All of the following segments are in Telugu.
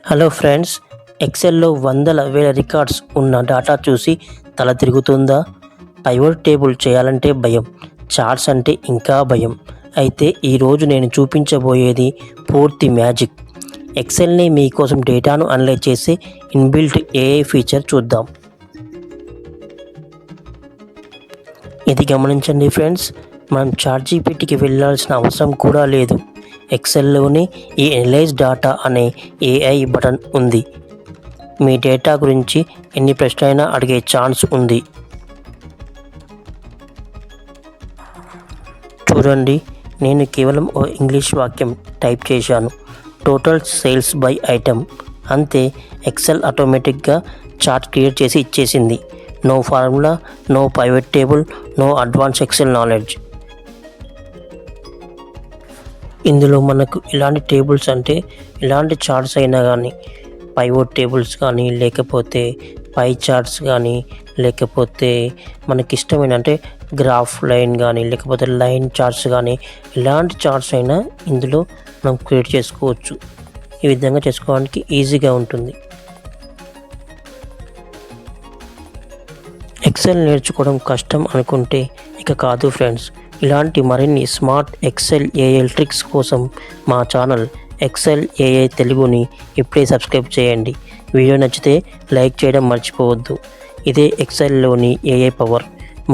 హలో ఫ్రెండ్స్, ఎక్సెల్లో వందల వేల రికార్డ్స్ ఉన్న డేటా చూసి తల తిరుగుతుందా? పైవట్ టేబుల్ చేయాలంటే భయం, చార్ట్స్ అంటే ఇంకా భయం. అయితే ఈరోజు నేను చూపించబోయేది పూర్తి మ్యాజిక్. ఎక్సెల్ని మీకోసం డేటాను అనలైజ్ చేసే ఇన్బిల్ట్ ఏఐ ఫీచర్ చూద్దాం. ఇది గమనించండి ఫ్రెండ్స్, మనం చాట్‌జీపీటీకి వెళ్ళాల్సిన అవసరం కూడా లేదు. ఎక్సెల్లోనే ఈ అనలైజ్ డేటా అనే ఏఐ బటన్ ఉంది. మీ డేటా గురించి ఎన్ని ప్రశ్నలైనా అడిగే ఛాన్స్ ఉంది. చూడండి, నేను కేవలం ఓ ఇంగ్లీష్ వాక్యం టైప్ చేశాను, టోటల్ సేల్స్ బై ఐటెం. అంతే, ఎక్సెల్ ఆటోమేటిక్గా చార్ట్ క్రియేట్ చేసి ఇచ్చేసింది. No formula, no pivot table, no advance Excel knowledge. ఇందులో మనకు ఇలాంటి టేబుల్స్ అంటే ఇలాంటి చార్ట్స్ అయినా కానీ, పైవట్ టేబుల్స్ కానీ, లేకపోతే పై చార్ట్స్ కానీ, లేకపోతే మనకిష్టమైన అంటే గ్రాఫ్ లైన్ కానీ, లేకపోతే లైన్ చార్ట్స్ కానీ, ఇలాంటి చార్ట్స్ అయినా ఇందులో మనం క్రియేట్ చేసుకోవచ్చు. ఈ విధంగా చేసుకోవడానికి ఈజీగా ఉంటుంది. ఎక్సెల్ నేర్చుకోవడం కష్టం అనుకుంటే ఇక కాదు ఫ్రెండ్స్. ఇలాంటి మరిన్ని స్మార్ట్ ఎక్సెల్ ఏఐ ట్రిక్స్ కోసం మా ఛానల్ ఎక్సెల్ ఏఐ తెలుగుని ఇప్పుడే సబ్స్క్రైబ్ చేయండి. వీడియో నచ్చితే లైక్ చేయడం మర్చిపోవద్దు. ఇదే ఎక్సెల్లోని ఏఐ పవర్.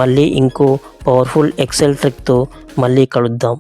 మళ్ళీ ఇంకో పవర్ఫుల్ ఎక్సెల్ ట్రిక్తో మళ్ళీ కలుద్దాం.